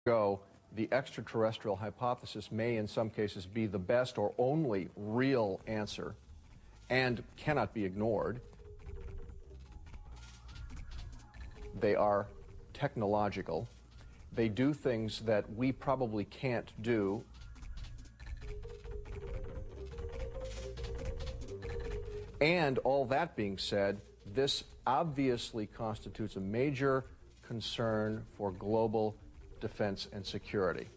Go, the extraterrestrial hypothesis may in some cases be the best or only real answer and cannot be ignored. They are technological. They do things that we probably can't do. And all that being said, this obviously constitutes a major concern for global defense and security.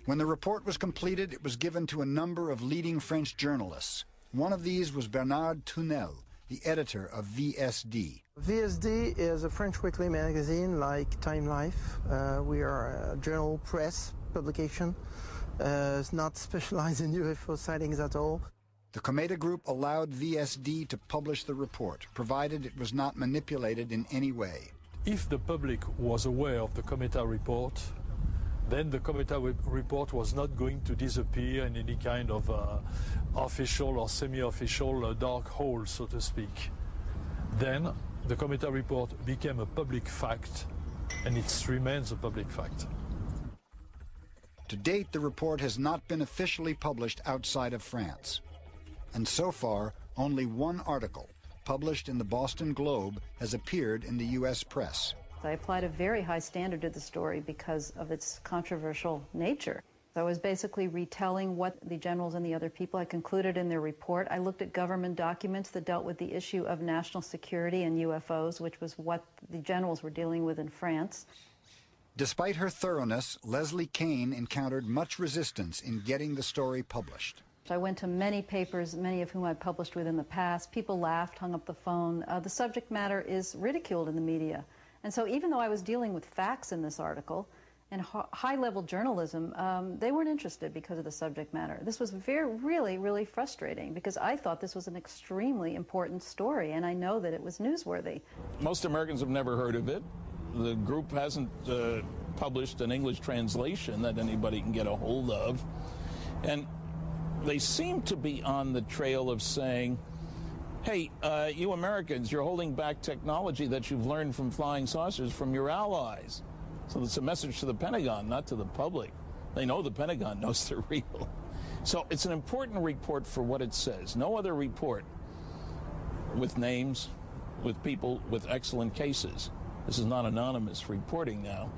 When the report was completed, it was given to a number of leading French journalists. One of these was Bernard Tournel, the editor of VSD. VSD is a French weekly magazine like Time Life. We are a journal press publication. It's not specialized in UFO sightings at all. The Cometa Group allowed VSD to publish the report, provided it was not manipulated in any way. If the public was aware of the Cometa report, then the Cometa report was not going to disappear in any kind of official or semi-official dark hole, so to speak. Then the Cometa report became a public fact, and it remains a public fact. To date, the report has not been officially published outside of France. And so far, only one article, published in the Boston Globe, has appeared in the U.S. press. I applied a very high standard to the story because of its controversial nature. I was basically retelling what the generals and the other people had concluded in their report. I looked at government documents that dealt with the issue of national security and UFOs, which was what the generals were dealing with in France. Despite her thoroughness, Leslie Kean encountered much resistance in getting the story published. I went to many papers, many of whom I published with in the past. People laughed, hung up the phone. The subject matter is ridiculed in the media. And so even though I was dealing with facts in this article and high-level journalism, they weren't interested because of the subject matter. This was really frustrating because I thought this was an extremely important story, and I know that it was newsworthy. Most Americans have never heard of it. The group hasn't published an English translation that anybody can get a hold of. And they seem to be on the trail of saying, hey, you Americans, you're holding back technology that you've learned from flying saucers from your allies. So it's a message to the Pentagon, not to the public. They know the Pentagon knows they're real. So it's an important report for what it says. No other report with names, with people, with excellent cases, this is not anonymous reporting now,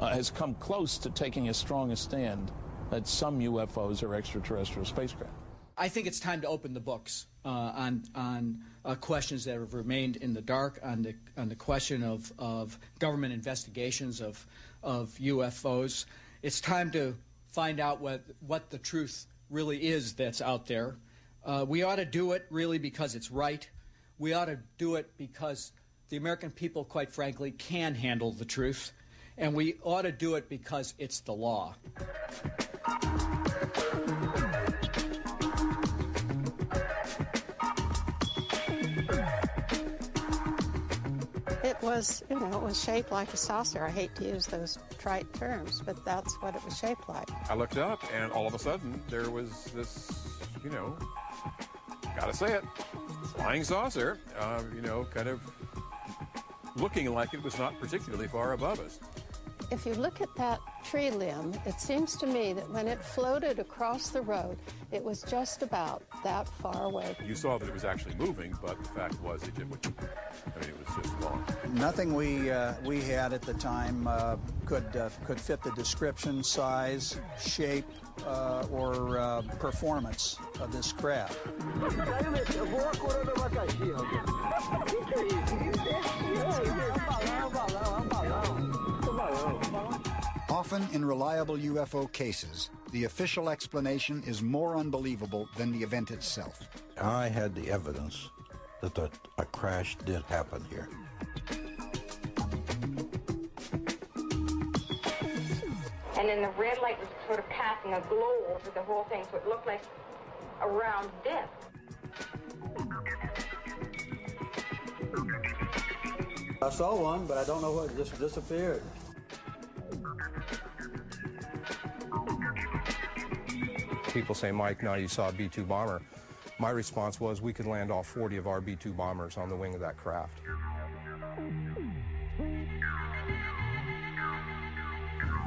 has come close to taking as strong a stand that some UFOs are extraterrestrial spacecraft. I think it's time to open the books on questions that have remained in the dark, on the question of government investigations of UFOs. It's time to find out what the truth really is that's out there. We ought to do it really because it's right. We ought to do it because the American people, quite frankly, can handle the truth. And we ought to do it because it's the law. It was, it was shaped like a saucer. I hate to use those trite terms, but that's what it was shaped like. I looked up, and all of a sudden, there was this, gotta say it, flying saucer, kind of looking like it was not particularly far above us. If you look at that tree limb, it seems to me that when it floated across the road, it was just about that far away. You saw that it was actually moving, but the fact was it was just long. Nothing we had at the time could fit the description, size, shape, or performance of this craft. Often in reliable UFO cases, the official explanation is more unbelievable than the event itself. I had the evidence that a crash did happen here. And then the red light was sort of casting a glow over the whole thing, so it looked like a round disc. I saw one, but I don't know what, it just disappeared. People say, Mike, now you saw a B-2 bomber. My response was, we could land all 40 of our B-2 bombers on the wing of that craft.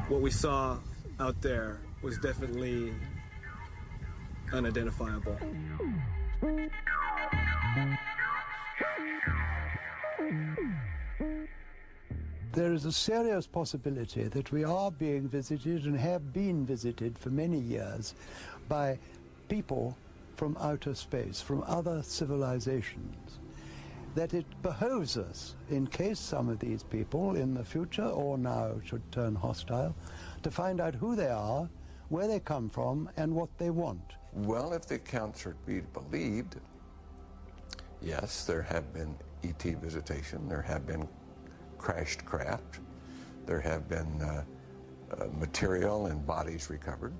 what we saw out there was definitely unidentifiable. There is a serious possibility that we are being visited and have been visited for many years by people from outer space, from other civilizations. That it behoves us, in case some of these people in the future or now should turn hostile, to find out who they are, where they come from, and what they want. Well, if the accounts are to be believed, yes, there have been ET visitation, there have been crashed craft, there have been material and bodies recovered,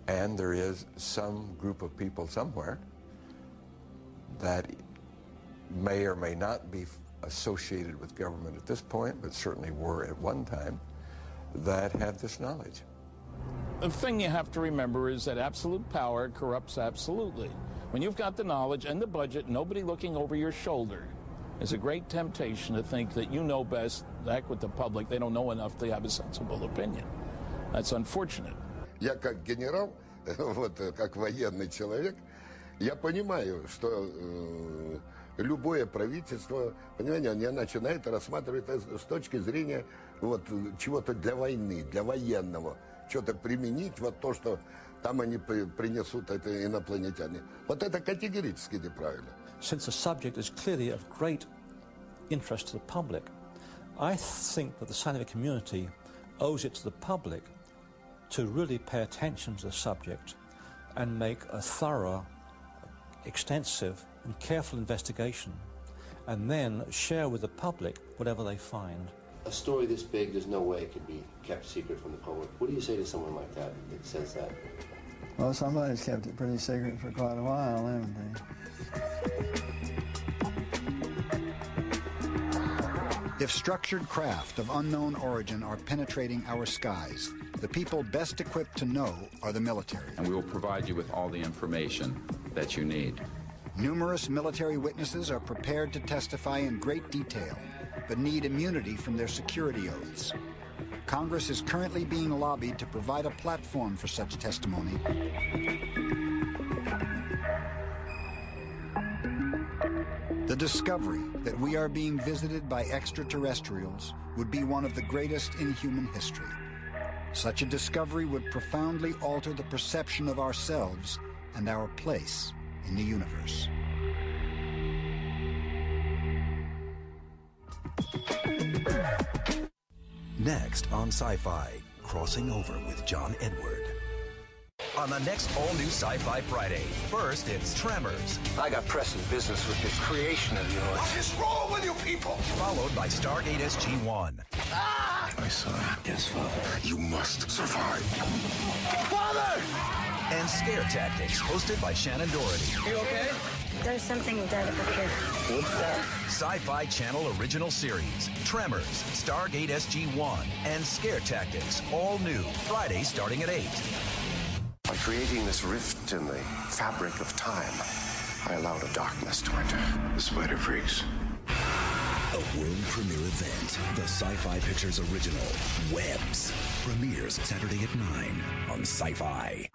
and there is some group of people somewhere that may or may not be associated with government at this point, but certainly were at one time, that have this knowledge. The thing you have to remember is that absolute power corrupts absolutely. When you've got the knowledge and the budget, nobody looking over your shoulder, it's a great temptation to think that you know best, act with the public. They don't know enough to have a sensible opinion. That's unfortunate. Я как генерал, вот как военный человек, я понимаю, что любое правительство, понимаете, они начинают рассматривать это с точки зрения вот чего-то для войны, для военного, что-то применить, вот то, что там они принесут, это инопланетяне. Вот это категорически неправильно. Since the subject is clearly of great interest to the public, I think that the scientific community owes it to the public to really pay attention to the subject and make a thorough, extensive and careful investigation, and then share with the public whatever they find. A story this big, there's no way it could be kept secret from the public. What do you say to someone like that that says that? Well, somebody's kept it pretty secret for quite a while, haven't they? If structured craft of unknown origin are penetrating our skies, the people best equipped to know are the military. And we will provide you with all the information that you need. Numerous military witnesses are prepared to testify in great detail, but need immunity from their security oaths. Congress is currently being lobbied to provide a platform for such testimony. The discovery that we are being visited by extraterrestrials would be one of the greatest in human history. Such a discovery would profoundly alter the perception of ourselves and our place in the universe. Next on Sci-Fi, Crossing Over with John Edward. On the next all-new Sci-Fi Friday, first it's Tremors. I got pressing business with this creation of yours. What is wrong with you people? Followed by Stargate SG-1. Ah! My son. Yes, Father. You must survive. Father! And Scare Tactics, hosted by Shannon Doherty. You okay? There's something dead up here. What's that? Sci-Fi Channel original series, Tremors, Stargate SG-1, and Scare Tactics, all new, Friday starting at 8. By creating this rift in the fabric of time, I allowed a darkness to enter. The Spider Freaks. A world premiere event. The Sci-Fi Pictures original, Webs, premieres Saturday at 9 on Sci-Fi.